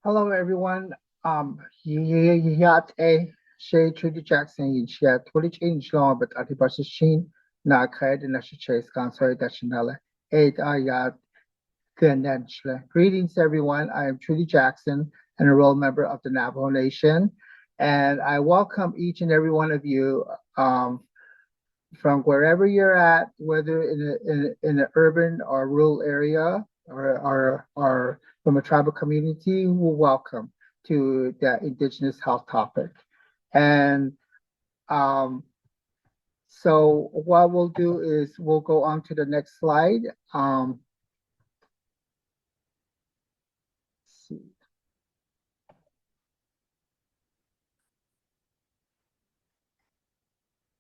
Hello, everyone. Yate Shay Trudy Jackson Yichet Twitch in Shlong, but Atibashin, Naked and Chase Consort Dachinella, 8 Ayat Ganenchla. Greetings, everyone. I am Trudy Jackson, an enrolled member of the Navajo Nation, and I welcome each and every one of you from wherever you're at, whether in an urban or rural area or from a tribal community, welcome to the Indigenous Health Topic. And um, so what we'll do is we'll go on to the next slide.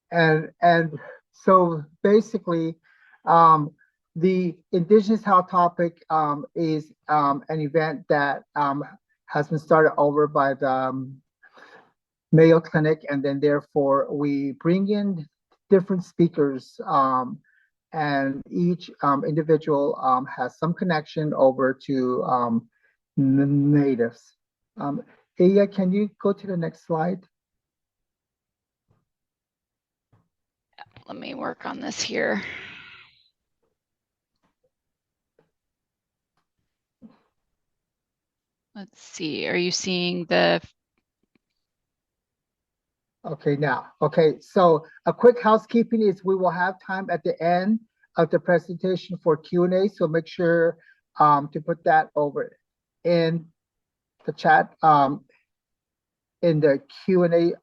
And so basically, um, the Indigenous Health Topic is an event that has been started over by the Mayo Clinic, and then therefore we bring in different speakers, and each individual has some connection over to natives. Aya, can you go to the next slide? Let me work on this here. Let's see, are you seeing the... Okay, now, okay, so a quick housekeeping is we will have time at the end of the presentation for Q&A, so make sure to put that over in the chat, in the Q&A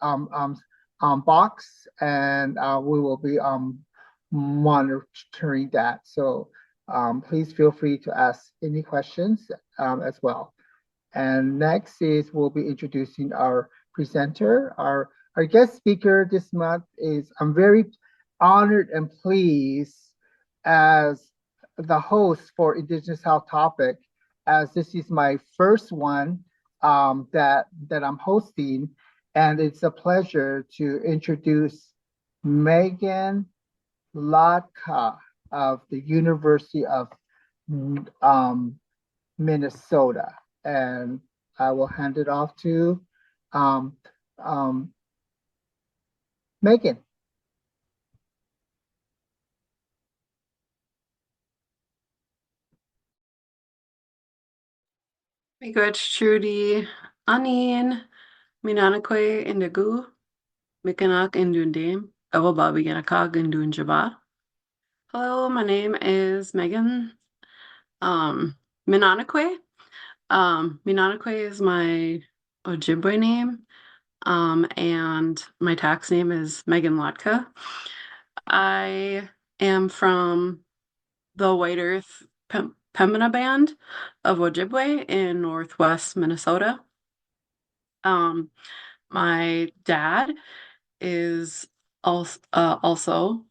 box, and we will be monitoring that. So please feel free to ask any questions as well. And next is we'll be introducing our presenter. Our guest speaker this month is, I'm very honored and pleased as the host for Indigenous Health Topic, as this is my first one that I'm hosting, and it's a pleasure to introduce Megan Lhotka of the University of um, Minnesota. And I will hand it off to um, um, Megan. Miigwech Trudy, Anin, Minanakwe Indigu, Mikanak Indundame, Ewababi Ganakag Indunjaba. Hello, my name is Megan. Minanakwe. Minanakwe is my Ojibwe name. And my tax name is Megan Lhotka. I am from the White Earth Pembina Band of Ojibwe in northwest Minnesota. My dad is also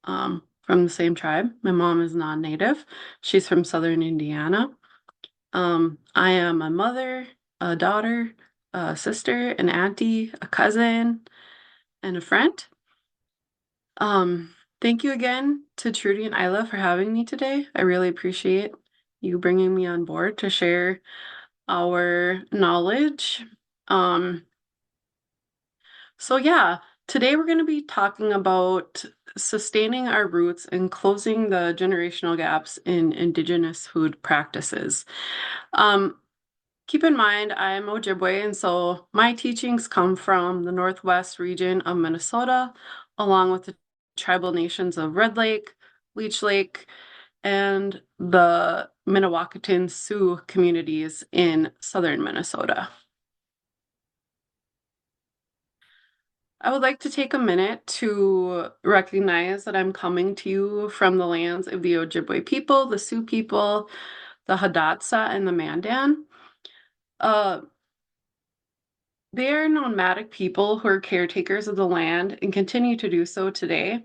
from the same tribe. My mom is non-native. She's from southern Indiana. I am a mother, a daughter, a sister, an auntie, a cousin, and a friend. Thank you again to Trudy and Isla for having me today. I really appreciate you bringing me on board to share our knowledge. So yeah, today we're going to be talking about sustaining our roots and closing the generational gaps in Indigenous food practices. Keep in mind, I'm Ojibwe, and so my teachings come from the northwest region of Minnesota, along with the tribal nations of Red Lake, Leech Lake, and the Minnewacan Sioux communities in southern Minnesota. I would like to take a minute to recognize that I'm coming to you from the lands of the Ojibwe people, the Sioux people, the Hidatsa, and the Mandan. They are nomadic people who are caretakers of the land and continue to do so today.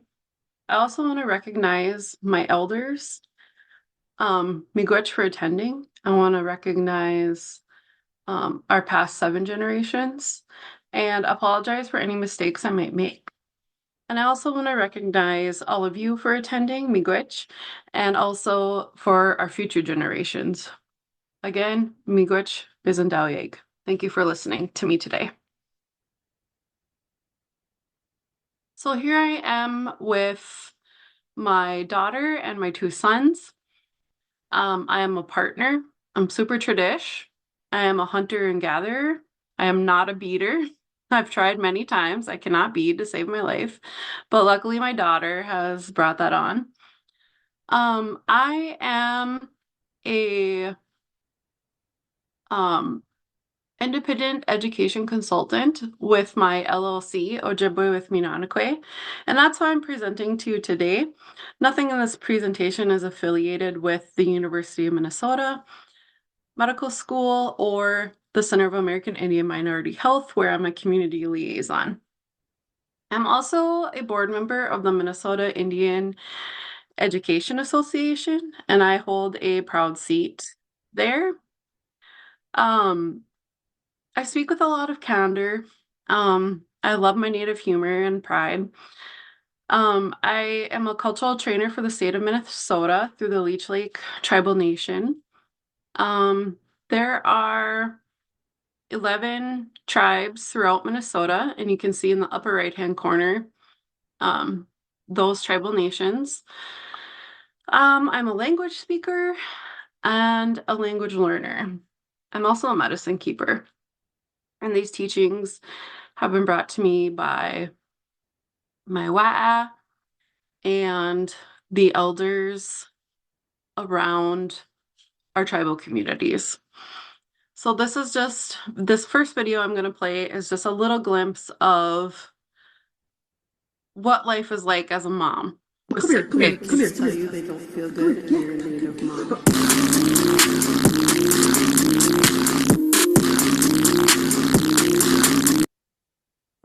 I also want to recognize my elders, miigwech for attending. I want to recognize our past 7 generations and apologize for any mistakes I might make. And I also want to recognize all of you for attending, miigwech, and also for our future generations. Again, miigwech bizendaweg. Thank you for listening to me today. So here I am with my daughter and my two sons. I am a partner. I'm super tradish. I am a hunter and gatherer. I am not a beater. I've tried many times. I cannot bead to save my life, but luckily my daughter has brought that on. I am a independent education consultant with my LLC, Ojibwe with Minanakwe, and that's why I'm presenting to you today. Nothing in this presentation is affiliated with the University of Minnesota Medical School or the Center of American Indian Minority Health, where I'm a community liaison. I'm also a board member of the Minnesota Indian Education Association, and I hold a proud seat there. I speak with a lot of candor. I love my native humor and pride. I am a cultural trainer for the state of Minnesota through the Leech Lake Tribal Nation. There are 11 tribes throughout Minnesota, and you can see in the upper right-hand corner those tribal nations. I'm a language speaker and a language learner. I'm also a medicine keeper. And these teachings have been brought to me by my wa'a and the elders around our tribal communities. So this first video I'm going to play is just a little glimpse of what life is like as a mom. Come here, tell you they don't feel good when you're a native mom.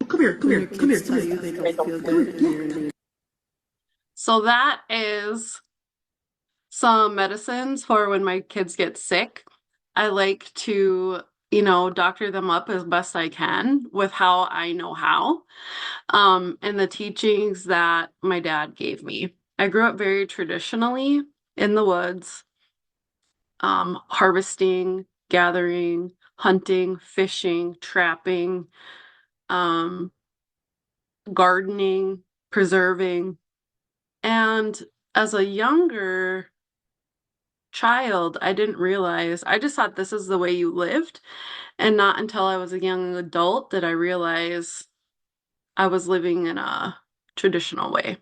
Come here, tell you they don't feel good when you're a native. So that is some medicines for when my kids get sick. I like to, doctor them up as best I can with how I know how, and the teachings that my dad gave me. I grew up very traditionally in the woods, harvesting, gathering, hunting, fishing, trapping, gardening, preserving. And as a younger child, I didn't realize, I just thought this is the way you lived. And not until I was a young adult did I realize I was living in a traditional way.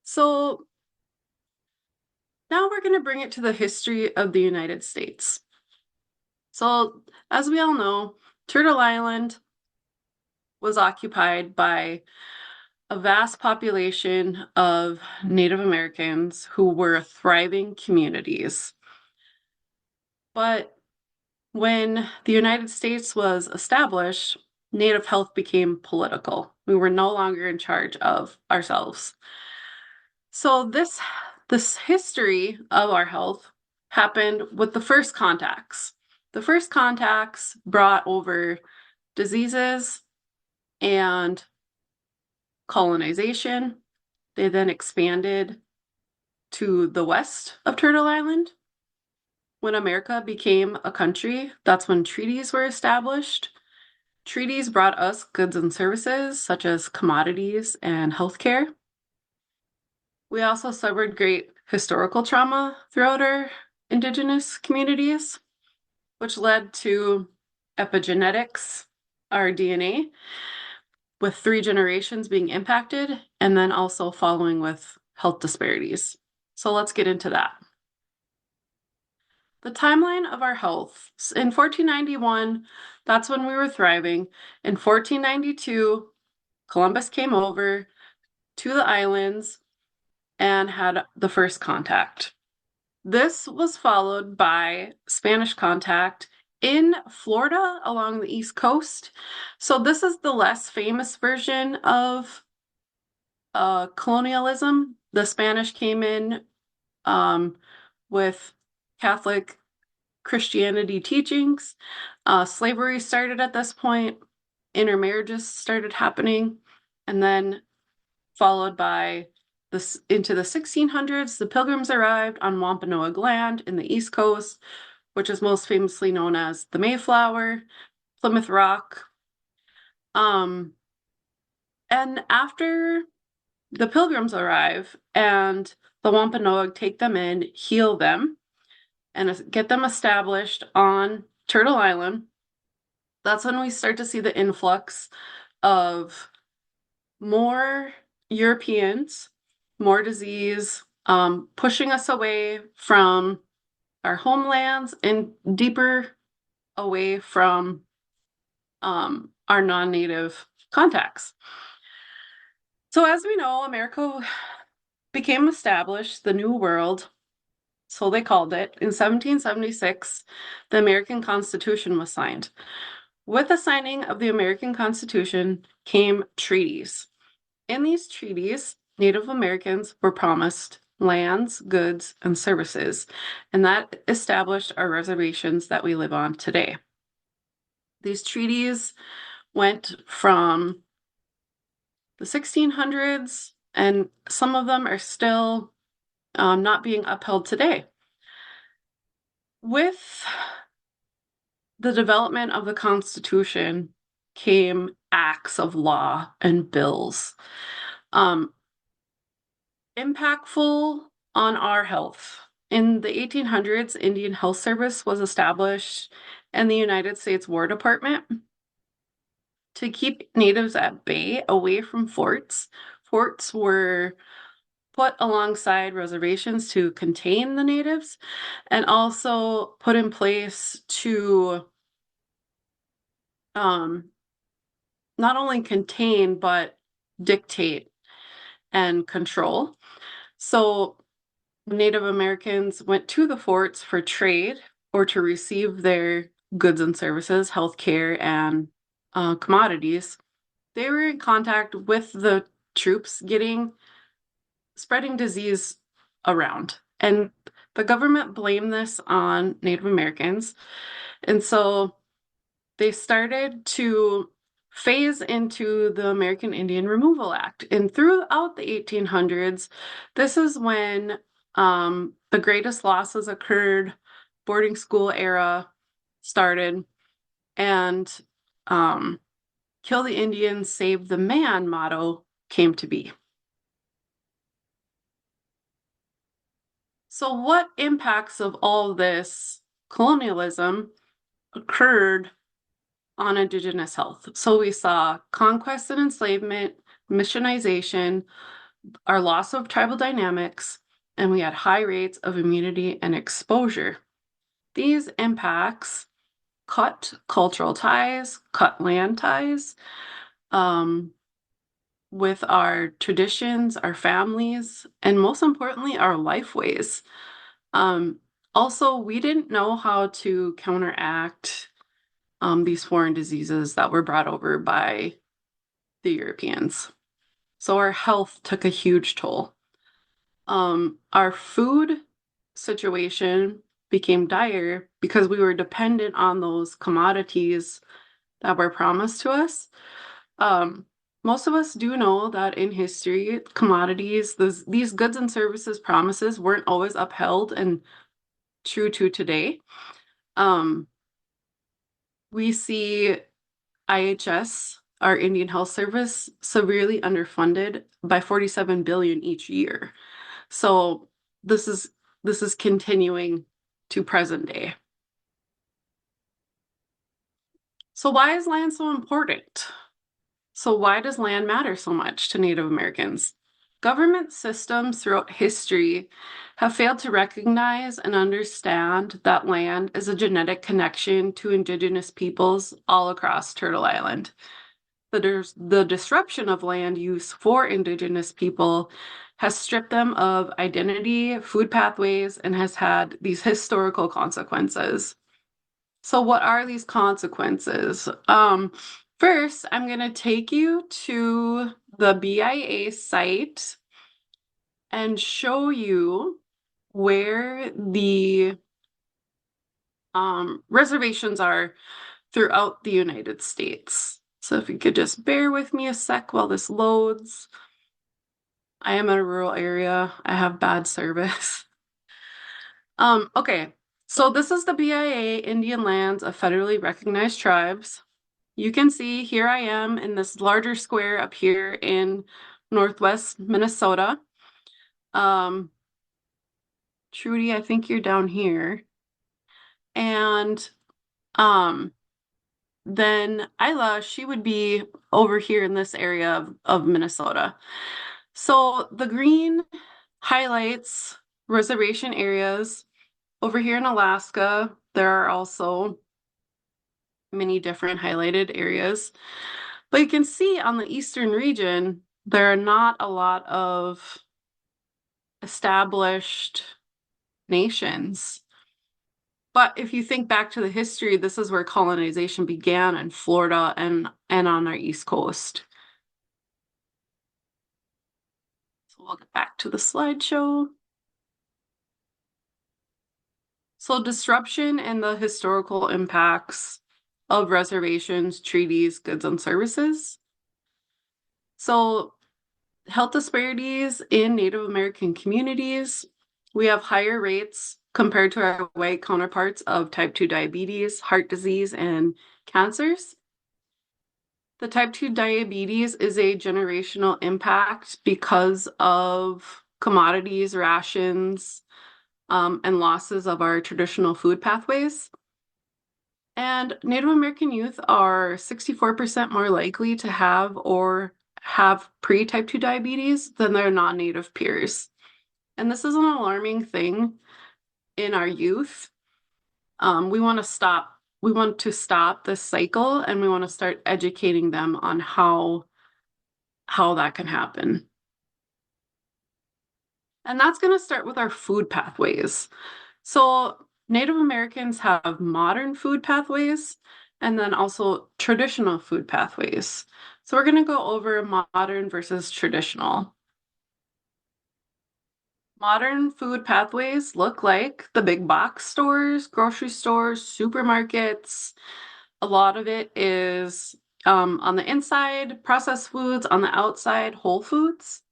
So now we're going to bring it to the history of the United States. So as we all know, Turtle Island was occupied by a vast population of Native Americans who were thriving communities. But when the United States was established, Native health became political. We were no longer in charge of ourselves. So this history of our health happened with the first contacts. The first contacts brought over diseases and colonization. They then expanded to the west of Turtle Island. When America became a country, that's when treaties were established. Treaties brought us goods and services such as commodities and healthcare. We also suffered great historical trauma throughout our Indigenous communities, which led to epigenetics, our DNA, with 3 generations being impacted, and then also following with health disparities. So let's get into that. The timeline of our health. In 1491, that's when we were thriving. In 1492, Columbus came over to the islands and had the first contact. This was followed by Spanish contact in Florida along the East Coast. So this is the less famous version of colonialism. The Spanish came in with Catholic Christianity teachings. Slavery started at this point. Intermarriages started happening, and then followed by into the 1600s, the Pilgrims arrived on Wampanoag land in the East Coast, which is most famously known as the Mayflower, Plymouth Rock. And after the Pilgrims arrive and the Wampanoag take them in, heal them, and get them established on Turtle Island, that's when we start to see the influx of more Europeans, more disease, pushing us away from our homelands and deeper away from our non-native contacts. So as we know, America became established, the New World, so they called it. In 1776, the American Constitution was signed. With the signing of the American Constitution came treaties. In these treaties, Native Americans were promised lands, goods, and services, and that established our reservations that we live on today. These treaties went from the 1600s, and some of them are still not being upheld today. With the development of the Constitution came acts of law and bills. Impactful on our health. In the 1800s, Indian Health Service was established and the United States War Department to keep natives at bay away from forts. Forts were put alongside reservations to contain the natives and also put in place to not only contain but dictate and control. So Native Americans went to the forts for trade or to receive their goods and services, healthcare, and commodities. They were in contact with the troops spreading disease around. And the government blamed this on Native Americans. And so they started to phase into the American Indian Removal Act. And throughout the 1800s, this is when the greatest losses occurred, boarding school era started, and kill the Indian, save the man motto came to be. So what impacts of all this colonialism occurred on Indigenous health? So we saw conquest and enslavement, missionization, our loss of tribal dynamics, and we had high rates of immunity and exposure. These impacts cut cultural ties, cut land ties with our traditions, our families, and most importantly, our lifeways. Also, we didn't know how to counteract these foreign diseases that were brought over by the Europeans. So our health took a huge toll. Our food situation became dire because we were dependent on those commodities that were promised to us. Most of us do know that in history, commodities, these goods and services promises weren't always upheld and true to today. We see IHS, our Indian Health Service, severely underfunded by $47 billion each year. So this is continuing to present day. So why is land so important? So why does land matter so much to Native Americans? Government systems throughout history have failed to recognize and understand that land is a genetic connection to Indigenous peoples all across Turtle Island. The disruption of land use for Indigenous people has stripped them of identity, food pathways, and has had these historical consequences. So what are these consequences? First, I'm going to take you to the BIA site and show you where the reservations are throughout the United States. So if you could just bear with me a sec while this loads. I am in a rural area. I have bad service. Okay, so this is the BIA Indian lands of federally recognized tribes. You can see here I am in this larger square up here in Northwest Minnesota. Trudy, I think you're down here. And then Isla, she would be over here in this area of Minnesota. So the green highlights reservation areas. Over here in Alaska, there are also many different highlighted areas. But you can see on the eastern region, there are not a lot of established nations. But if you think back to the history, this is where colonization began in Florida and on our East Coast. So we'll get back to the slideshow. So disruption and the historical impacts of reservations, treaties, goods, and services. So health disparities in Native American communities. We have higher rates compared to our white counterparts of type 2 diabetes, heart disease, and cancers. The type 2 diabetes is a generational impact because of commodities, rations, and losses of our traditional food pathways. And Native American youth are 64% more likely to have or have pre-type 2 diabetes than their non-Native peers. And this is an alarming thing in our youth. We want to stop this cycle, and we want to start educating them on how that can happen. And that's going to start with our food pathways. So Native Americans have modern food pathways and then also traditional food pathways. So we're going to go over modern versus traditional. Modern food pathways look like the big box stores, grocery stores, supermarkets. A lot of it is on the inside, processed foods, on the outside, whole foods.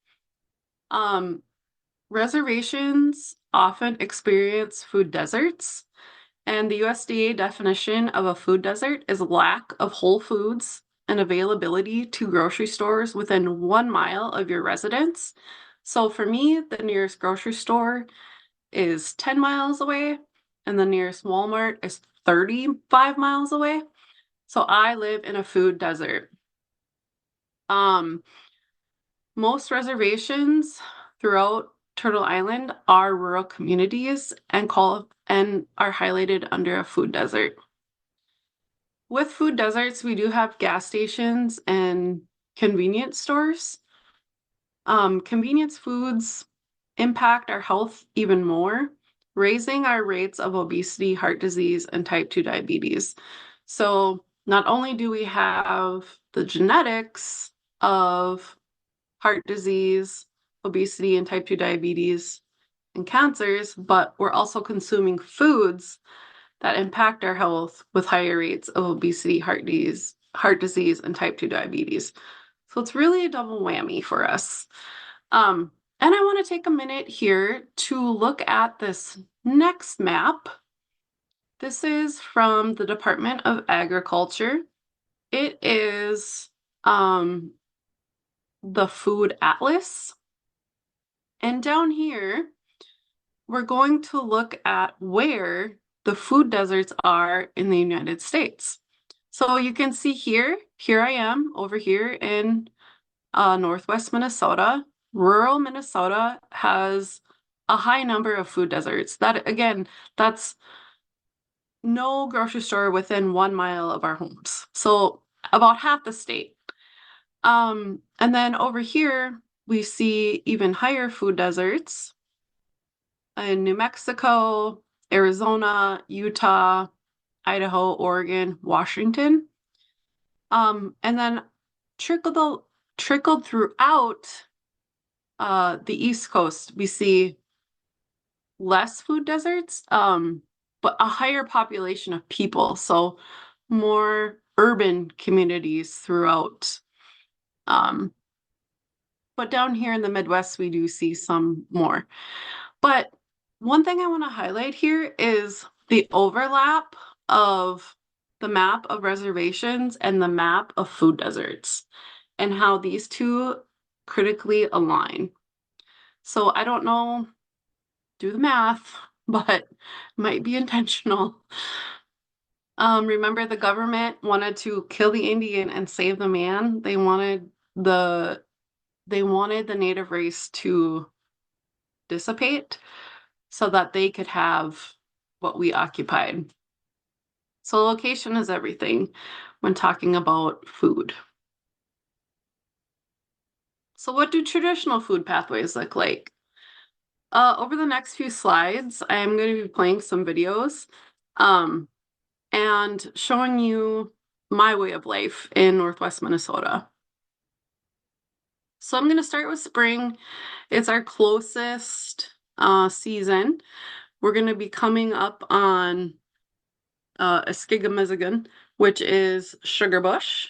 Reservations often experience food deserts, and the USDA definition of a food desert is lack of whole foods and availability to grocery stores within 1 mile of your residence. So for me, the nearest grocery store is 10 miles away, and the nearest Walmart is 35 miles away. So I live in a food desert. Most reservations throughout Turtle Island are rural communities and are highlighted under a food desert. With food deserts, we do have gas stations and convenience stores. Convenience foods impact our health even more, raising our rates of obesity, heart disease, and type 2 diabetes. So not only do we have the genetics of heart disease, obesity, and type 2 diabetes and cancers, but we're also consuming foods that impact our health with higher rates of obesity, heart disease, and type 2 diabetes. So it's really a double whammy for us. And I want to take a minute here to look at this next map. This is from the Department of Agriculture. It is the Food Atlas. And down here, we're going to look at where the food deserts are in the United States. So you can see here I am over here in Northwest Minnesota. Rural Minnesota has a high number of food deserts. That's no grocery store within 1 mile of our homes. So about half the state. And then over here, we see even higher food deserts in New Mexico, Arizona, Utah, Idaho, Oregon, Washington. And then trickled throughout the East Coast, we see less food deserts, but a higher population of people. So more urban communities throughout. but down here in the Midwest, we do see some more. But one thing I want to highlight here is the overlap of the map of reservations and the map of food deserts, and how these two critically align. So I don't know, do the math, but might be intentional. Remember, the government wanted to kill the Indian and save the man. They wanted the native race to dissipate so that they could have what we occupied. So location is everything when talking about food. So what do traditional food pathways look like? Over the next few slides, I am going to be playing some videos and showing you my way of life in Northwest Minnesota. So I'm going to start with spring. It's our closest season. We're going to be coming up on Eskigamizigan, which is sugar bush.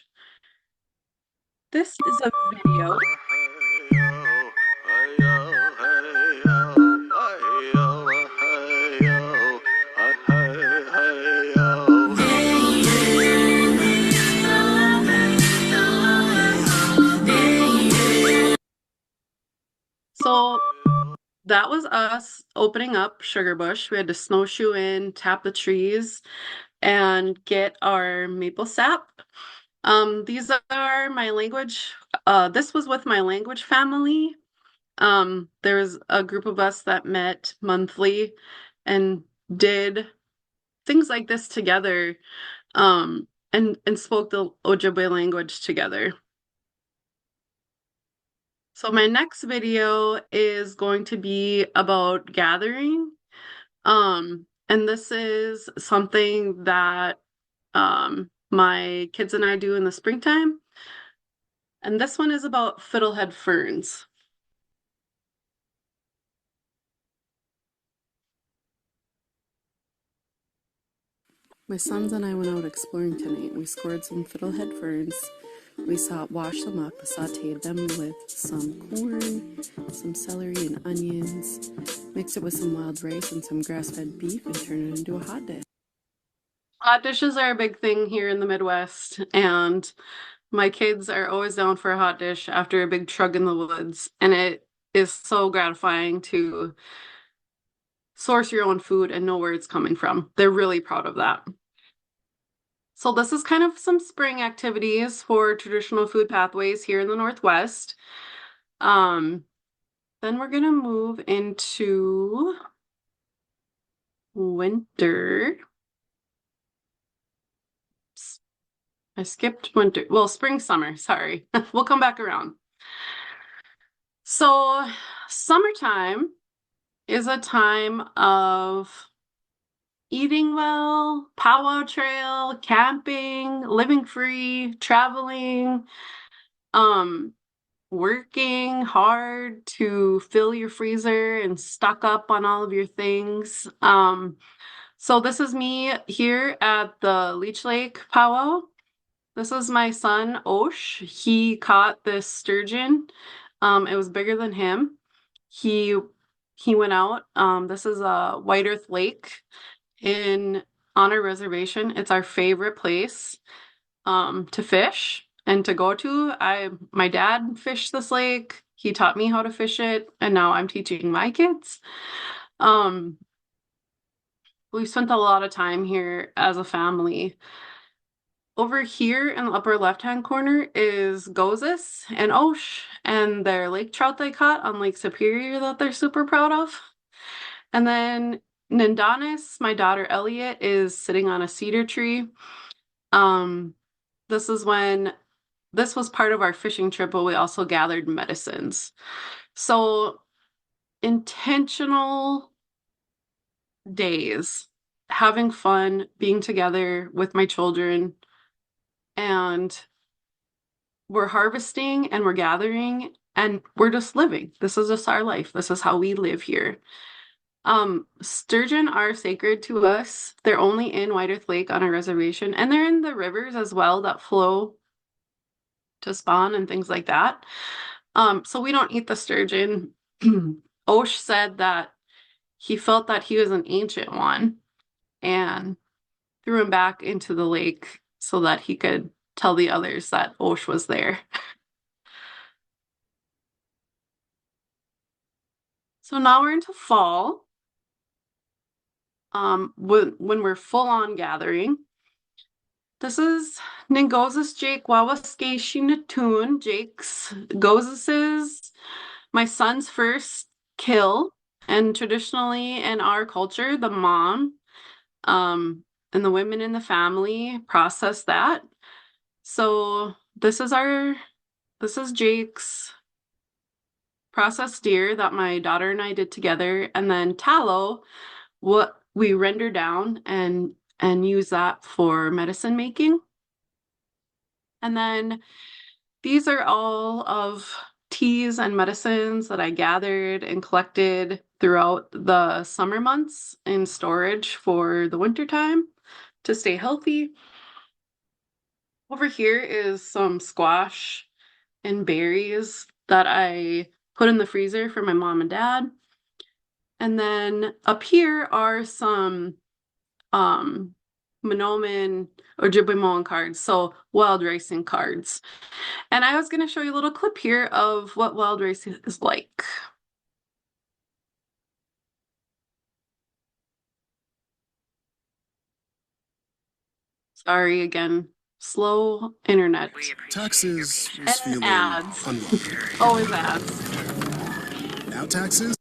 This is a video. So that was us opening up sugar bush. We had to snowshoe in, tap the trees, and get our maple sap. These are my language. This was with my language family. There's a group of us that met monthly and did things like this together, and spoke the Ojibwe language together. So my next video is going to be about gathering. And this is something that my kids and I do in the springtime. And this one is about fiddlehead ferns. My sons and I went out exploring tonight. We scored some fiddlehead ferns. We washed them up, sauteed them with some corn, some celery and onions, mixed it with some wild rice and some grass-fed beef, and turned it into a hot dish. Hot dishes are a big thing here in the Midwest, and my kids are always down for a hot dish after a big trug in the woods, and it is so gratifying to source your own food and know where it's coming from. They're really proud of that. So this is kind of some spring activities for traditional food pathways here in the Northwest. Then we're gonna move into winter. Oops. I skipped winter. Well, spring, summer, sorry. We'll come back around. So summertime is a time of eating well, powwow trail, camping, living free, traveling, working hard to fill your freezer and stock up on all of your things. So this is me here at the Leech Lake powwow. This is my son, Osh. He caught this sturgeon. It was bigger than him. He went out. This is a White Earth Lake on our reservation. It's our favorite place to fish and to go to. My dad fished this lake. He taught me how to fish it, and now I'm teaching my kids. We've spent a lot of time here as a family. Over here in the upper left-hand corner is Gozis and Osh and their lake trout they caught on Lake Superior that they're super proud of. And then Nindanis, my daughter Elliot, is sitting on a cedar tree. This was part of our fishing trip, but we also gathered medicines. So intentional days, having fun, being together with my children, and we're harvesting and we're gathering and we're just living. This is just our life. This is how we live here. Sturgeon are sacred to us. They're only in White Earth Lake on our reservation, and they're in the rivers as well that flow to spawn and things like that. So we don't eat the sturgeon. Osh said that he felt that he was an ancient one and threw him back into the lake so that he could tell the others that Osh was there. So now we're into fall. When we're full on gathering. This is Ningozis Jake Wawaskeishi Natun. Jake's Gozis is my son's first kill. And traditionally in our culture, the mom and the women in the family process that. So this is Jake's processed deer that my daughter and I did together. And then tallow, what we render down and use that for medicine making. And then these are all of teas and medicines that I gathered and collected throughout the summer months in storage for the winter time to stay healthy. Over here is some squash and berries that I put in the freezer for my mom and dad. And then up here are some Monoman Ojibwe cards, so wild ricing cards. And I was going to show you a little clip here of what wild ricing is like. Sorry again, slow internet. Taxes was And feeling ads. unlucky. Always ads. Now taxes?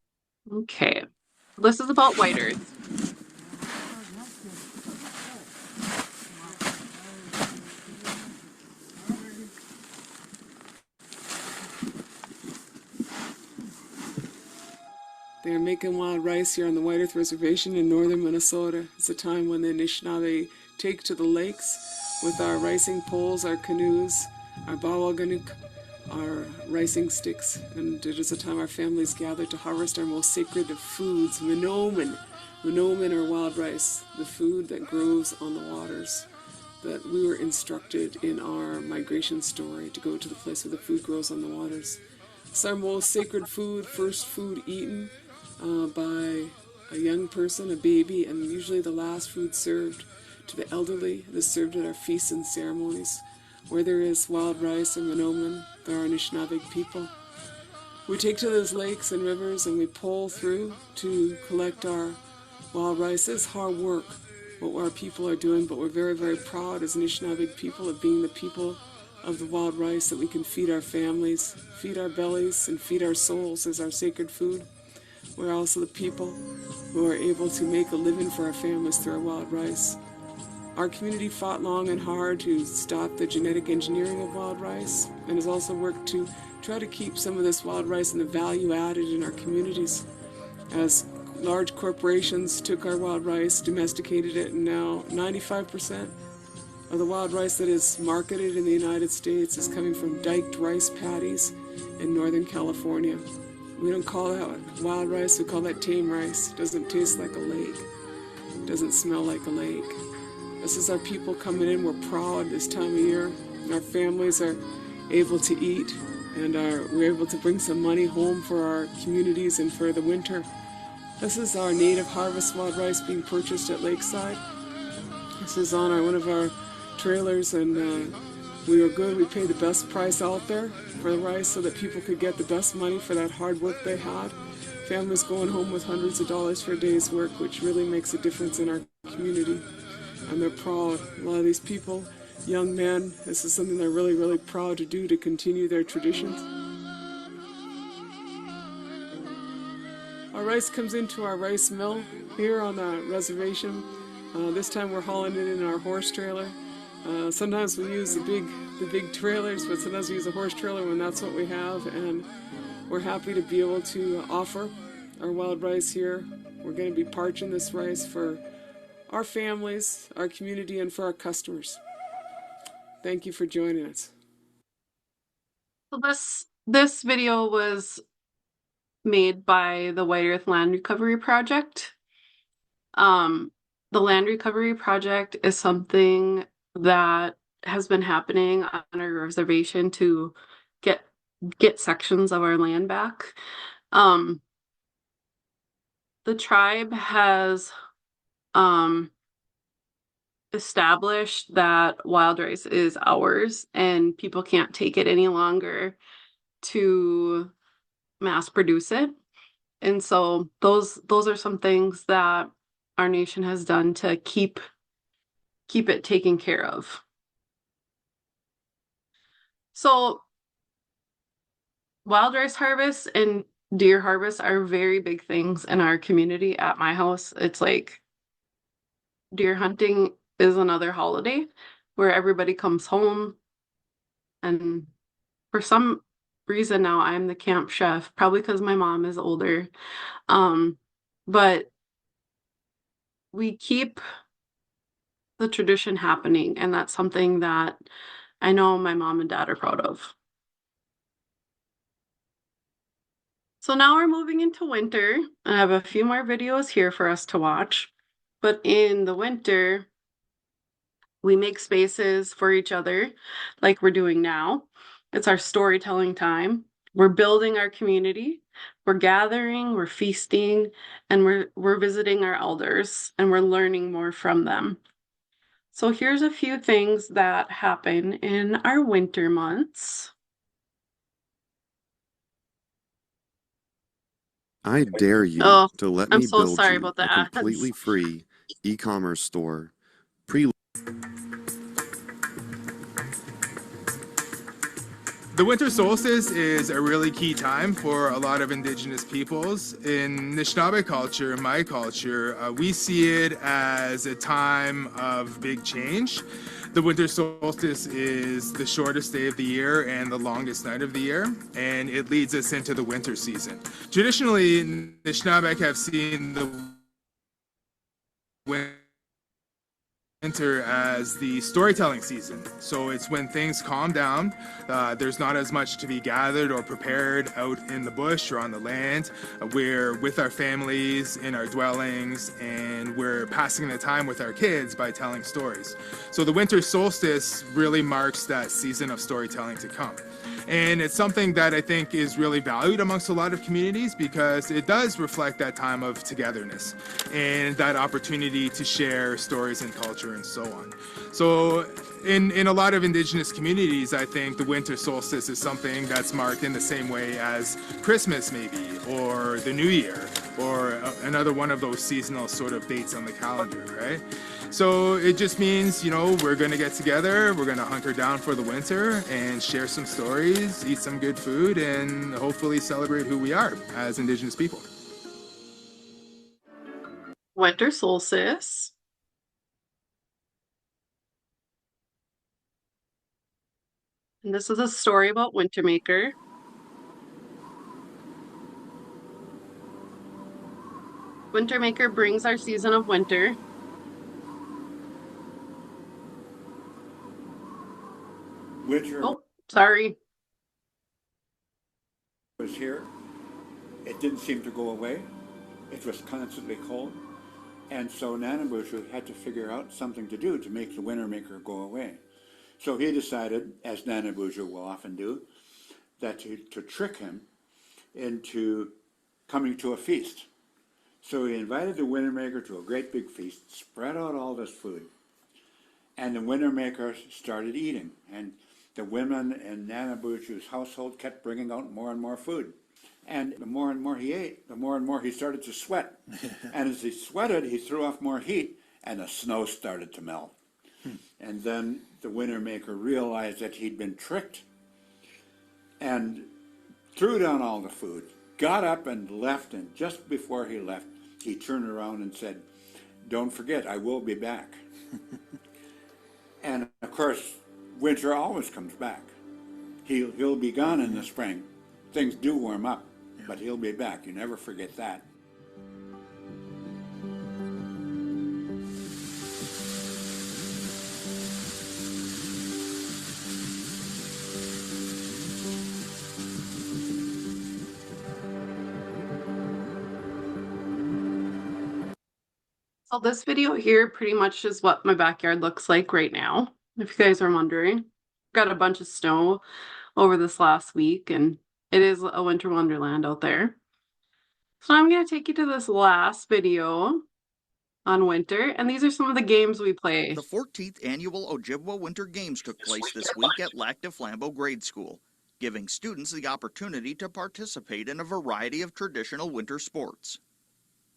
Okay, this is about White Earth. They're making wild rice here on the White Earth Reservation in northern Minnesota. It's a time when the Anishinaabe take to the lakes with our ricing poles, our canoes, our bawaganuk, our ricing sticks. And it is a time our families gather to harvest our most sacred of foods, Minomen. Minomen are wild rice, the food that grows on the waters. That we were instructed in our migration story to go to the place where the food grows on the waters. It's our most sacred food, first food eaten by a young person, a baby, and usually the last food served to the elderly. It is served at our feasts and ceremonies. Where there is wild rice or minomen, there are Anishinaabe people. We take to those lakes and rivers and we pole through to collect our wild rice. It's hard work, what our people are doing, but we're very, very proud as Anishinaabe people of being the people of the wild rice that we can feed our families, feed our bellies, and feed our souls as our sacred food. We're also the people who are able to make a living for our families through our wild rice. Our community fought long and hard to stop the genetic engineering of wild rice and has also worked to try to keep some of this wild rice and the value added in our communities. As large corporations took our wild rice, domesticated it, and now 95% of the wild rice that is marketed in the United States is coming from diked rice paddies in Northern California. We don't call that wild rice, we call that tame rice. It doesn't taste like a lake. It doesn't smell like a lake. This is our people coming in. We're proud this time of year. Our families are able to eat and we're able to bring some money home for our communities and for the winter. This is our native harvest wild rice being purchased at Lakeside. This is on one of our trailers, and we were good. We paid the best price out there for the rice so that people could get the best money for that hard work they had. Families going home with hundreds of dollars for a day's work, which really makes a difference in our community. And they're proud. A lot of these people, young men, this is something they're really, really proud to do to continue their traditions. Our rice comes into our rice mill here on the reservation. This time we're hauling it in our horse trailer. Sometimes we use the big trailers, but sometimes we use a horse trailer when that's what we have, and we're happy to be able to offer our wild rice here. We're going to be parching this rice for our families, our community, and for our customers. Thank you for joining us. So this video was made by the White Earth Land Recovery Project. The Land Recovery Project is something that has been happening on our reservation to get get sections of our land back. The tribe has established that wild rice is ours and people can't take it any longer to mass produce it. And so those are some things that our nation has done to keep it taken care of. So wild rice harvest and deer harvest are very big things in our community. At my house, it's like deer hunting is another holiday where everybody comes home, and for some reason now I'm the camp chef, probably because my mom is older. But we keep the tradition happening, and that's something that I know my mom and dad are proud of. So now we're moving into winter. I have a few more videos here for us to watch. But in the winter, we make spaces for each other like we're doing now. It's our storytelling time. We're building our community. We're gathering, we're feasting, and we're visiting our elders, and we're learning more from them. So here's a few things that happen in our winter months. I dare you Oh, to let I'm me so build sorry you about a the completely ads. free e-commerce store. Pre The winter solstice is a really key time for a lot of Indigenous peoples. In Anishinaabe culture, my culture, we see it as a time of big change. The winter solstice is the shortest day of the year and the longest night of the year, and it leads us into the winter season. Traditionally, Anishinaabe have seen the winter as the storytelling season. So it's when things calm down. There's not as much to be gathered or prepared out in the bush or on the land. We're with our families in our dwellings, and we're passing the time with our kids by telling stories. So the winter solstice really marks that season of storytelling to come. And it's something that I think is really valued amongst a lot of communities because it does reflect that time of togetherness and that opportunity to share stories and culture and so on. So in a lot of Indigenous communities, I think the winter solstice is something that's marked in the same way as Christmas maybe, or the New Year, or another one of those seasonal sort of dates on the calendar, right? So it just means, you know, we're going to get together, we're going to hunker down for the winter and share some stories, eat some good food, and hopefully celebrate who we are as Indigenous people. Winter solstice. And this is a story about Wintermaker. Wintermaker brings our season of winter. Winter Oh, sorry. was here. It didn't seem to go away. It was constantly cold. And so Nanabushu had to figure out something to do to make the Wintermaker go away. So he decided, as Nanabushu will often do, that to trick him into coming to a feast. So he invited the Wintermaker to a great big feast, spread out all this food. And the Wintermaker started eating. And the women in Nanabushu's household kept bringing out more and more food. And the more and more he ate, the more and more he started to sweat. And as he sweated, he threw off more heat, and the snow started to melt. And then the Wintermaker realized that he'd been tricked and threw down all the food, got up and left, and just before he left, he turned around and said, "Don't forget, I will be back." And of course, winter always comes back. He'll be gone in the spring. Things do warm up, but he'll be back. You never forget that. So this video here pretty much is what my backyard looks like right now, if you guys are wondering. Got a bunch of snow over this last week, and it is a winter wonderland out there. So I'm going to take you to this last video on winter, and these are some of the games we play. The 14th annual Ojibwe Winter Games took place this week at Lac de Flambeau Grade School, giving students the opportunity to participate in a variety of traditional winter sports.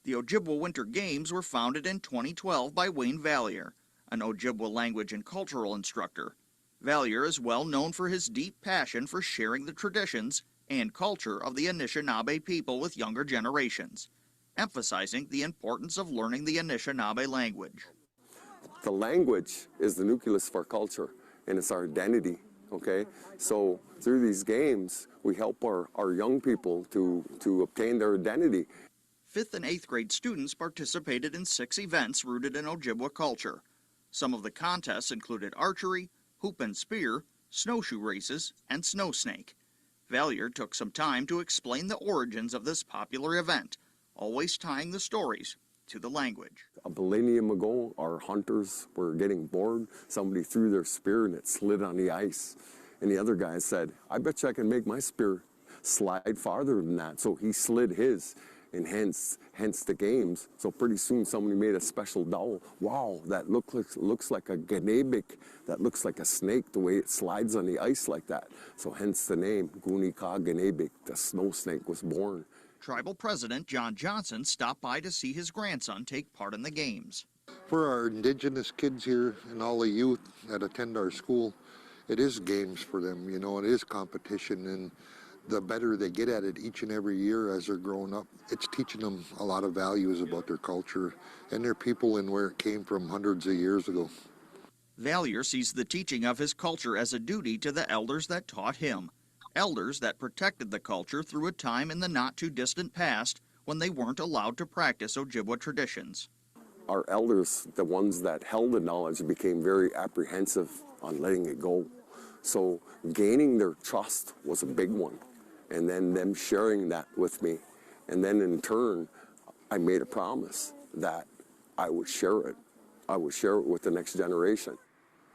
The Ojibwe Winter Games were founded in 2012 by Wayne Valliere, an Ojibwe language and cultural instructor. Valliere is well known for his deep passion for sharing the traditions and culture of the Anishinaabe people with younger generations, emphasizing the importance of learning the Anishinaabe language. The language is the nucleus of our culture, and it's our identity, okay? So through these games, we help our young people to obtain their identity. 5th and 8th grade students participated in 6 events rooted in Ojibwe culture. Some of the contests included archery, hoop and spear, snowshoe races, and snow snake. Valliere took some time to explain the origins of this popular event, always tying the stories to the language. A millennium ago, our hunters were getting bored. Somebody threw their spear and it slid on the ice. And the other guy said, I bet you I can make my spear slide farther than that. So he slid his, and hence the games. So pretty soon somebody made a special doll. Wow, that looks like a ganebik. That looks like a snake, the way it slides on the ice like that. So hence the name, Gunika Ganebik, the snow snake was born. Tribal President John Johnson stopped by to see his grandson take part in the games. For our Indigenous kids here and all the youth that attend our school, it is games for them, you know, it is competition, and the better they get at it each and every year as they're growing up, it's teaching them a lot of values about their culture and their people and where it came from hundreds of years ago. Valliere sees the teaching of his culture as a duty to the elders that taught him, elders that protected the culture through a time in the not-too-distant past when they weren't allowed to practice Ojibwe traditions. Our elders, the ones that held the knowledge, became very apprehensive on letting it go. So gaining their trust was a big one, and then them sharing that with me. And then in turn, I made a promise that I would share it. I would share it with the next generation.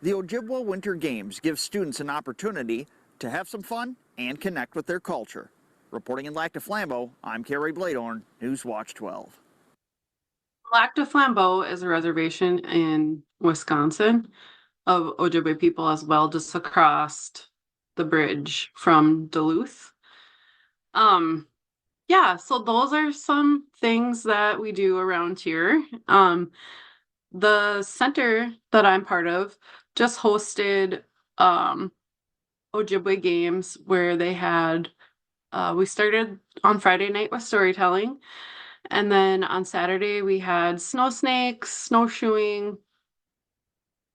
The Ojibwe Winter Games give students an opportunity to have some fun and connect with their culture. Reporting in Lac de Flambeau, I'm Kerry Bladorn, Newswatch 12. Lac de Flambeau is a reservation in Wisconsin of Ojibwe people as well, just across the bridge from Duluth. Yeah, so those are some things that we do around here. The center that I'm part of just hosted Ojibwe games where they had, we started on Friday night with storytelling, and then on Saturday we had snow snakes, snowshoeing,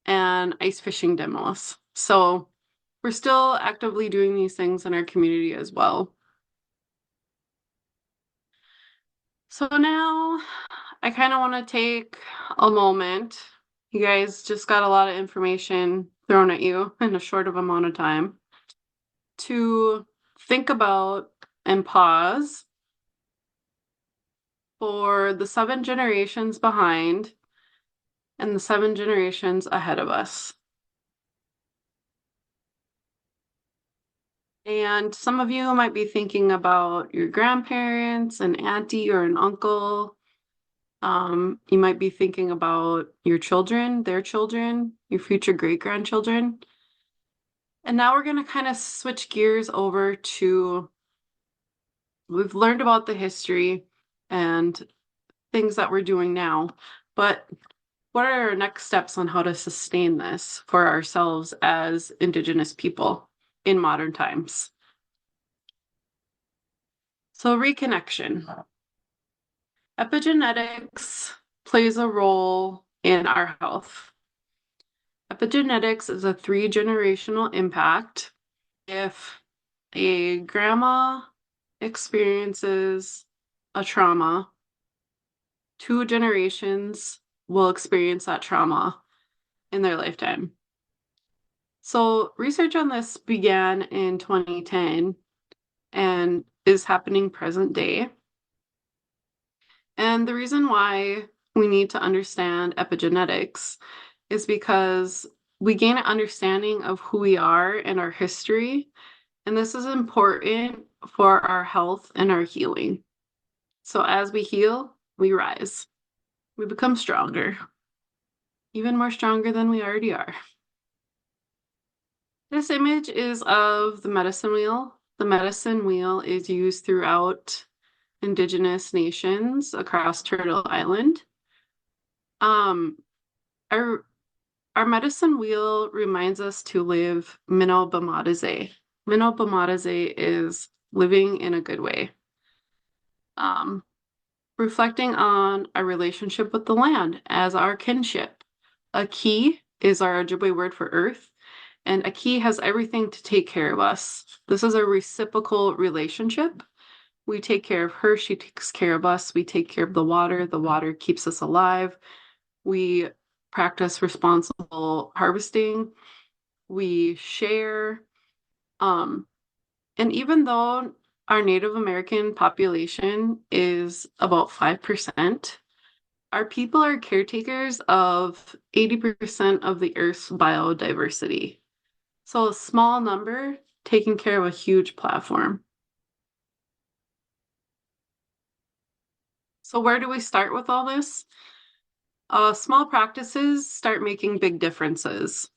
and ice fishing demos. So we're still actively doing these things in our community as well. So now I kind of want to take a moment. You guys just got a lot of information thrown at you in a short of amount of time to think about and pause for the 7 generations behind and the 7 generations ahead of us. And some of you might be thinking about your grandparents, an auntie or an uncle. You might be thinking about your children, their children, your future great-grandchildren. And now we're going to kind of switch gears over to, we've learned about the history and things that we're doing now, but what are our next steps on how to sustain this for ourselves as Indigenous people in modern times? So reconnection. Epigenetics plays a role in our health. Epigenetics is a 3-generational impact. If a grandma experiences a trauma, 2 generations will experience that trauma in their lifetime. So research on this began in 2010 and is happening present day. And the reason why we need to understand epigenetics is because we gain an understanding of who we are and our history And this is important for our health and our healing. So as we heal, we rise. We become stronger, even more stronger than we already are. This image is of the medicine wheel. The medicine wheel is used throughout Indigenous nations across Turtle Island. Our medicine wheel reminds us to live Minno Bamadaze. Minno Bamadaze is living in a good way. Reflecting on our relationship with the land as our kinship. A key is our Ojibwe word for earth, and a key has everything to take care of us. This is a reciprocal relationship. We take care of her, she takes care of us. We take care of the water keeps us alive. We practice responsible harvesting. We share. And even though our Native American population is about 5%, our people are caretakers of 80% of the Earth's biodiversity. So a small number taking care of a huge platform. So where do we start with all this? Small practices start making big differences.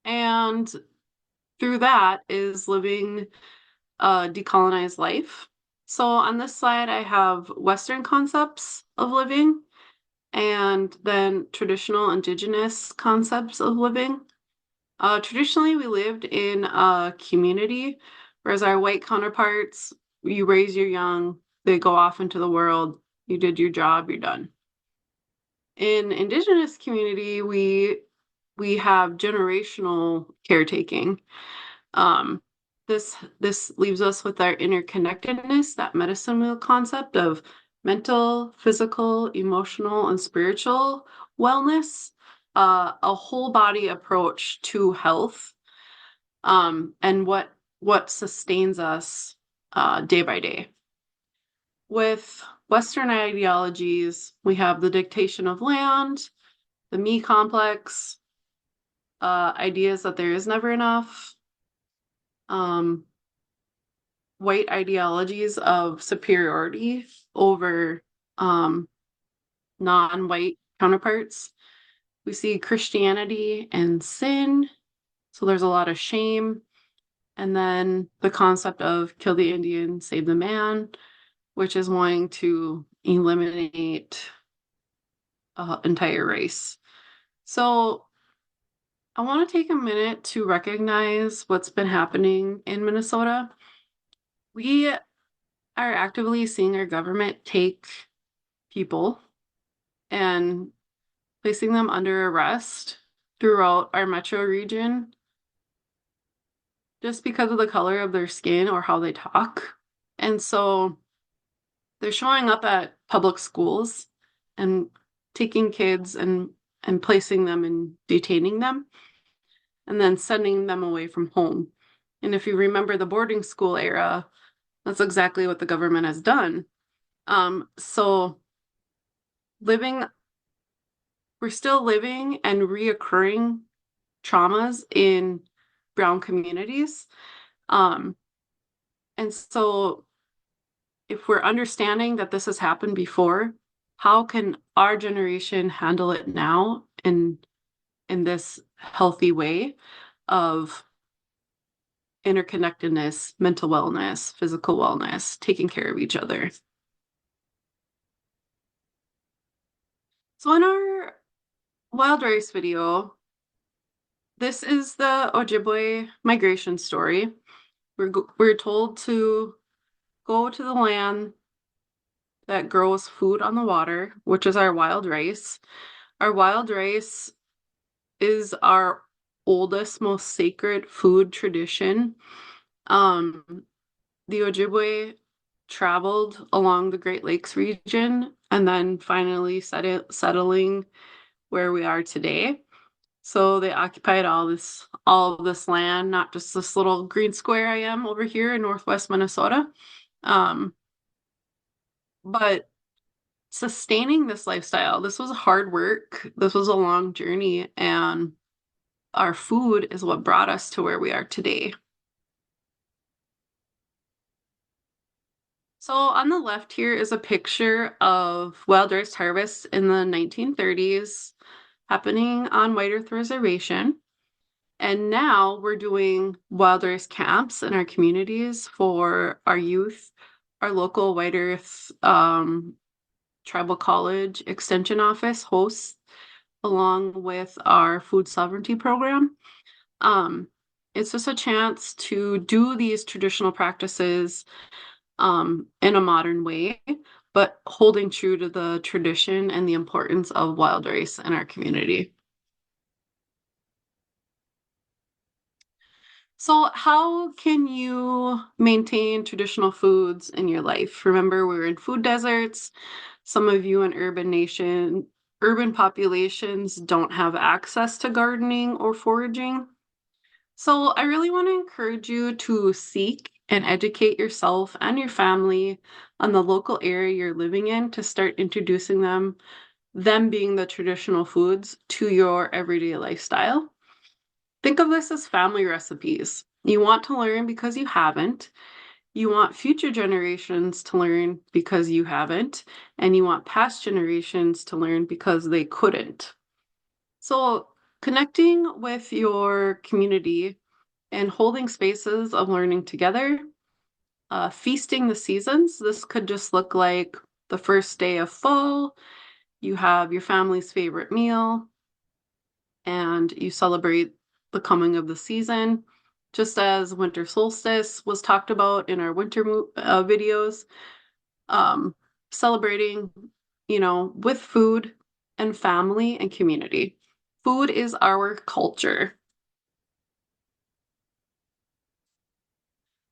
And through that is living a decolonized life. So on this slide, I have Western concepts of living and then traditional Indigenous concepts of living. Traditionally, we lived in a community, whereas our white counterparts, you raise your young, they go off into the world, you did your job, you're done. In Indigenous community, we have generational caretaking. This leaves us with our interconnectedness, that medicine wheel concept of mental, physical, emotional, and spiritual wellness, a whole body approach to health, and what sustains us day by day. With Western ideologies, we have the dictation of land, the me complex, ideas that there is never enough, white ideologies of superiority over non-white counterparts. We see Christianity and sin, so there's a lot of shame. And then the concept of kill the Indian, save the man, which is wanting to eliminate an entire race. So I want to take a minute to recognize what's been happening in Minnesota. We are actively seeing our government take people and placing them under arrest throughout our metro region just because of the color of their skin or how they talk. And so they're showing up at public schools and taking kids and placing them and detaining them and then sending them away from home. And if you remember the boarding school era, that's exactly what the government has done. So we're still living and reoccurring traumas in Brown communities. And so if we're understanding that this has happened before, how can our generation handle it now in this healthy way of interconnectedness, mental wellness, physical wellness, taking care of each other? So in our wild rice video, this is the Ojibwe migration story. We're told to go to the land that grows food on the water, which is our wild rice. Our wild rice is our oldest, most sacred food tradition. The Ojibwe traveled along the Great Lakes region and then finally settling where we are today. So they occupied all of this land, not just this little green square I am over here in northwest Minnesota. But sustaining this lifestyle, this was hard work. This was a long journey, and our food is what brought us to where we are today. So on the left here is a picture of wild rice harvest in the 1930s happening on White Earth Reservation. And now we're doing wild rice camps in our communities for our youth. Our local White Earth Tribal College Extension Office hosts, along with our food sovereignty program. It's just a chance to do these traditional practices in a modern way, but holding true to the tradition and the importance of wild rice in our community. So how can you maintain traditional foods in your life? Remember, we're in food deserts. Some of you in urban populations don't have access to gardening or foraging. So I really want to encourage you to seek and educate yourself and your family on the local area you're living in to start introducing them being the traditional foods, to your everyday lifestyle. Think of this as family recipes. You want to learn because you haven't. You want future generations to learn because you haven't. And you want past generations to learn because they couldn't. So connecting with your community and holding spaces of learning together, feasting the seasons. This could just look like the first day of fall, you have your family's favorite meal, and you celebrate the coming of the season. Just as winter solstice was talked about in our winter videos, celebrating, with food and family and community. Food is our culture.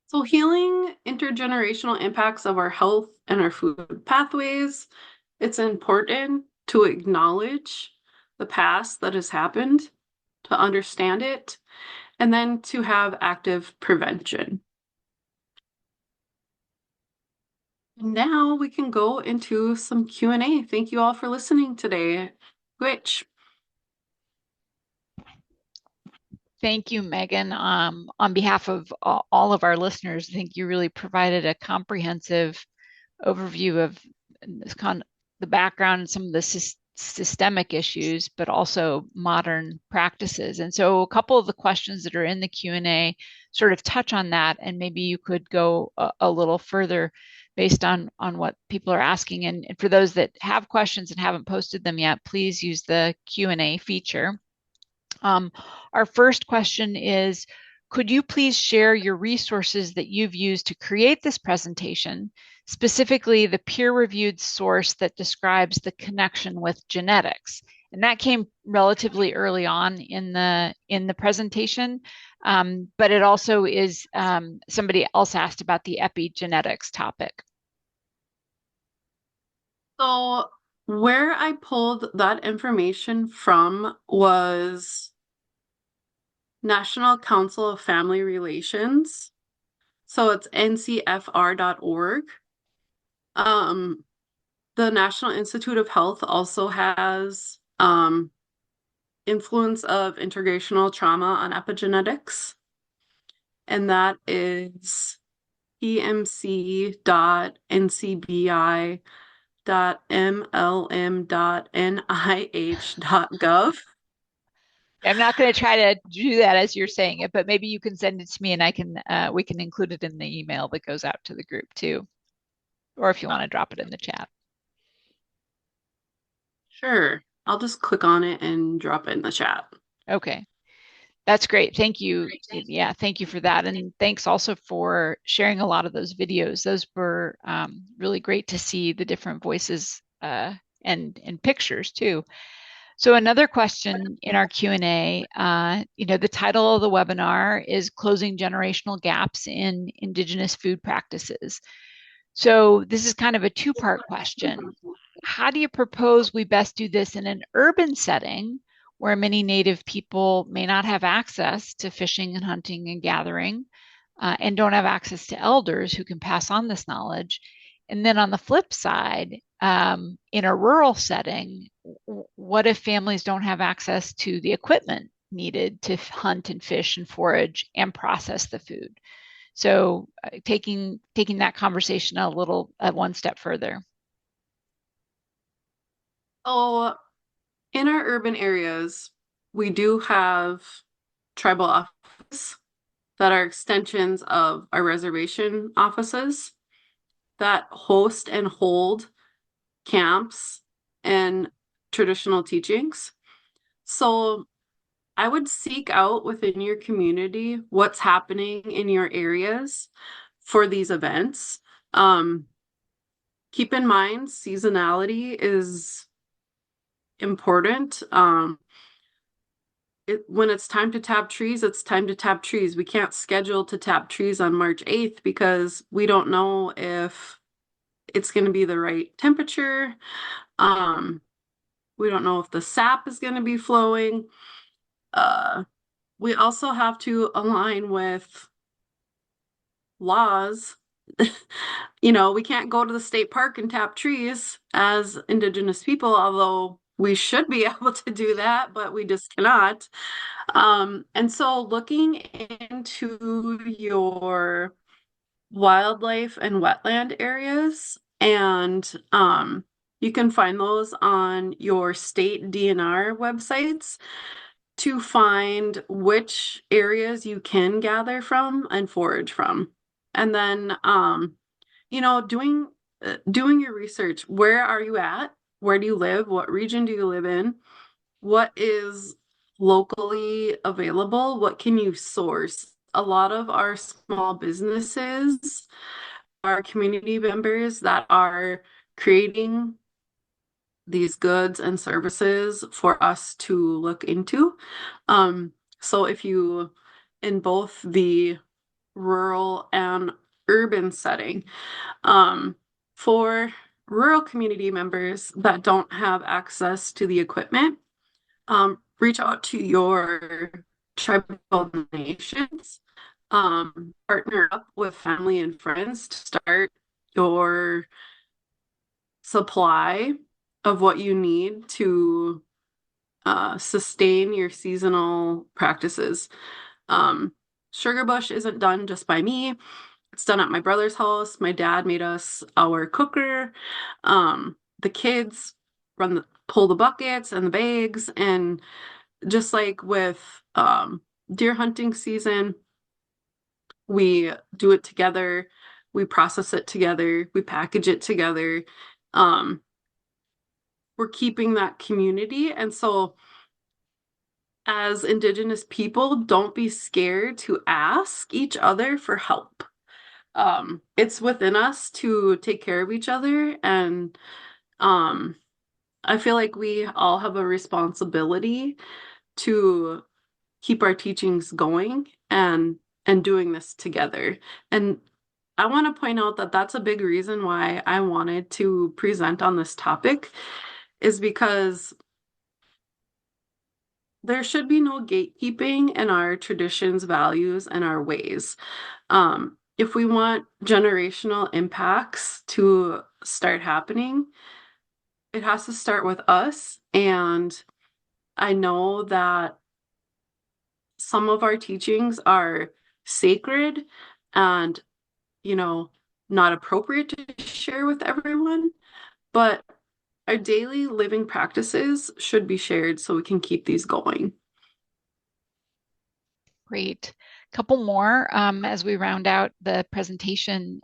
So healing intergenerational impacts of our health and our food pathways, it's important to acknowledge the past that has happened, to understand it, and then to have active prevention. Now we can go into some Q&A. Thank you all for listening today. Rich. Thank you, Megan. On behalf of all of our listeners, I think you really provided a comprehensive overview of the background and some of the systemic issues, but also modern practices. And so a couple of the questions that are in the Q&A sort of touch on that, and maybe you could go a little further based on what people are asking. And for those that have questions and haven't posted them yet, please use the Q&A feature. Our first question is, could you please share your resources that you've used to create this presentation, specifically the peer-reviewed source that describes the connection with genetics? And that came relatively early on in the presentation, but it also is, somebody else asked about the epigenetics topic. So where I pulled that information from was National Council of Family Relations. So it's ncfr.org. The National Institute of Health also has influence of integrational trauma on epigenetics. And that is emc.ncbi.mlm.nih.gov. I'm not going to try to do that as you're saying it, but maybe you can send it to me and we can include it in the email that goes out to the group too. Or if you want to drop it in the chat. Sure. I'll just click on it and drop it in the chat. Okay. That's great. Thank you. Yeah, thank you for that. And thanks also for sharing a lot of those videos. Those were really great to see the different voices and pictures too. So another question in our Q&A, the title of the webinar is Closing Generational Gaps in Indigenous Food Practices. So this is kind of a two-part question. How do you propose we best do this in an urban setting where many Native people may not have access to fishing and hunting and gathering and don't have access to elders who can pass on this knowledge? And then on the flip side, in a rural setting, what if families don't have access to the equipment needed to hunt and fish and forage and process the food. So taking that conversation one step further. Oh, in our urban areas, we do have tribal offices that are extensions of our reservation offices that host and hold camps and traditional teachings. So I would seek out within your community what's happening in your areas for these events. Keep in mind, seasonality is important. When it's time to tap trees, it's time to tap trees. We can't schedule to tap trees on March 8th because we don't know if it's going to be the right temperature. We don't know if the sap is going to be flowing. We also have to align with laws. We can't go to the state park and tap trees as Indigenous people, although we should be able to do that, but we just cannot. And so looking into your wildlife and wetland areas, and you can find those on your state DNR websites to find which areas you can gather from and forage from. And then, doing your research. Where are you at? Where do you live? What region do you live in? What is locally available? What can you source? A lot of our small businesses, our community members that are creating these goods and services for us to look into. So if you, in both the rural and urban setting, for rural community members that don't have access to the equipment, reach out to your tribal nations, partner up with family and friends to start your supply of what you need to sustain your seasonal practices. Sugar bush isn't done just by me. It's done at my brother's house. My dad made us our cooker. The kids pull the buckets and the bags, and just like with deer hunting season, we do it together. We process it together. We package it together. We're keeping that community. And so as Indigenous people, don't be scared to ask each other for help. It's within us to take care of each other. And I feel like we all have a responsibility to keep our teachings going and doing this together. And I want to point out that that's a big reason why I wanted to present on this topic, is because there should be no gatekeeping in our traditions, values, and our ways. If we want generational impacts to start happening, it has to start with us. And I know that some of our teachings are sacred and, not appropriate to share with everyone, but our daily living practices should be shared so we can keep these going. Great. A couple more as we round out the presentation.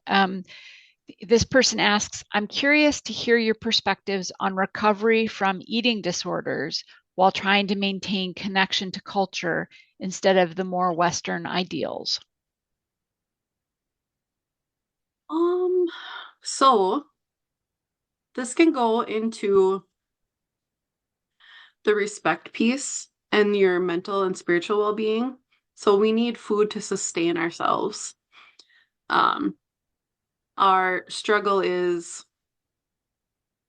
This person asks, I'm curious to hear your perspectives on recovery from eating disorders while trying to maintain connection to culture instead of the more Western ideals. So this can go into the respect piece and your mental and spiritual well-being. So we need food to sustain ourselves. Our struggle is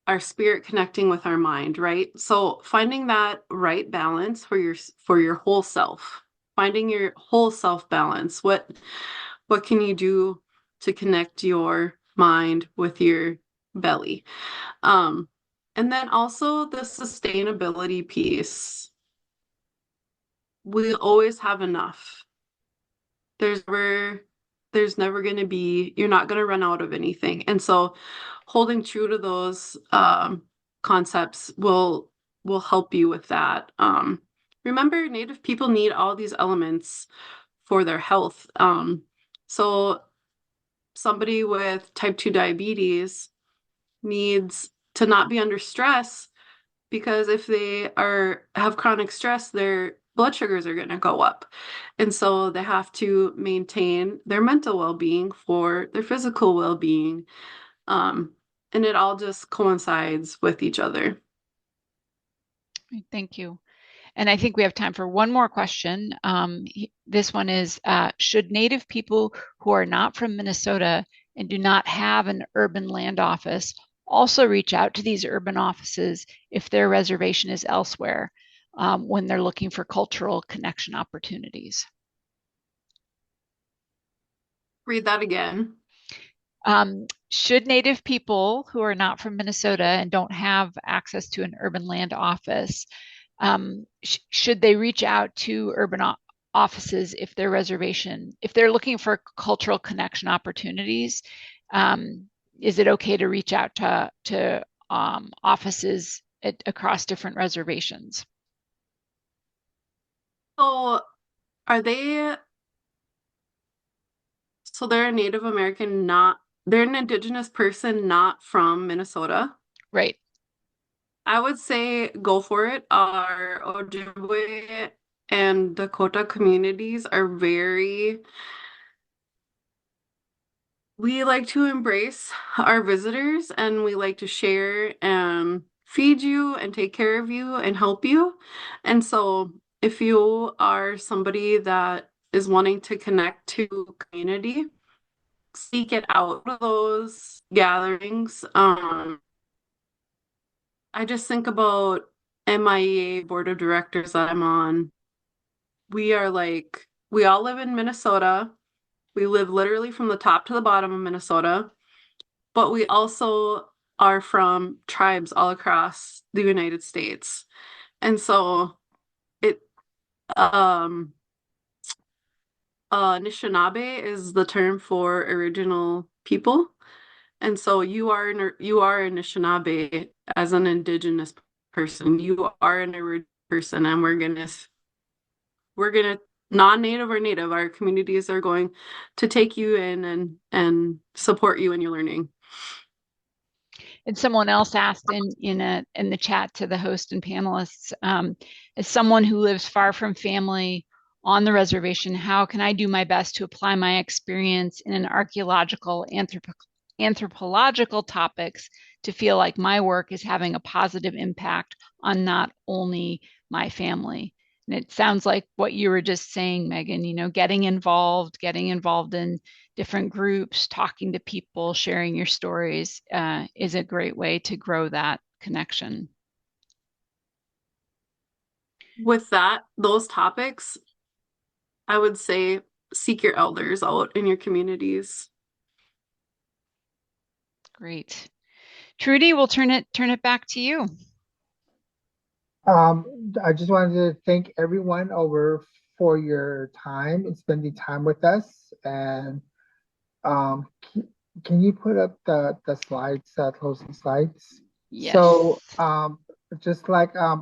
our spirit connecting with our mind, right? So finding that right balance for your whole self, finding your whole self balance. What can you do to connect your mind with your belly? And then also the sustainability piece. we always have enough. There's never going to be, you're not going to run out of anything. And so holding true to those concepts will help you with that. Remember, Native people need all these elements for their health. So somebody with type 2 diabetes needs to not be under stress, because if they have chronic stress, their blood sugars are going to go up. And so they have to maintain their mental well-being for their physical well-being. And it all just coincides with each other. Thank you. And I think we have time for one more question. This one is, should Native people who are not from Minnesota and do not have an urban land office also reach out to these urban offices if their reservation is elsewhere when they're looking for cultural connection opportunities? Read that again. Should Native people who are not from Minnesota and don't have access to an urban land office, should they reach out to urban offices if their reservation, if they're looking for cultural connection opportunities? Is it okay to reach out to offices across different reservations? So they're a Native American, they're an Indigenous person not from Minnesota? Right. I would say go for it. Our Ojibwe and Dakota communities are we like to embrace our visitors, and we like to share and feed you and take care of you and help you. And so if you are somebody that is wanting to connect to community, seek it out of those gatherings. I just think about MIA board of directors that I'm on. We all live in Minnesota. We live literally from the top to the bottom of Minnesota, but we also are from tribes all across the United States. And so Anishinaabe is the term for original people. And so you are Anishinaabe as an Indigenous person. You are an original person, and we're gonna non-Native or Native, our communities are going to take you in and support you in your learning. And someone else asked in the chat to the host and panelists, as someone who lives far from family on the reservation, how can I do my best to apply my experience in an archaeological, anthropological topics to feel like my work is having a positive impact on not only my family? And it sounds like what you were just saying, Megan, getting involved in different groups, talking to people, sharing your stories is a great way to grow that connection. With those topics, I would say seek your elders out in your communities. Great. Trudy, we'll turn it back to you. I just wanted to thank everyone over for your time and spending time with us. And can you put up the slides, closing slides? Yes. So just like I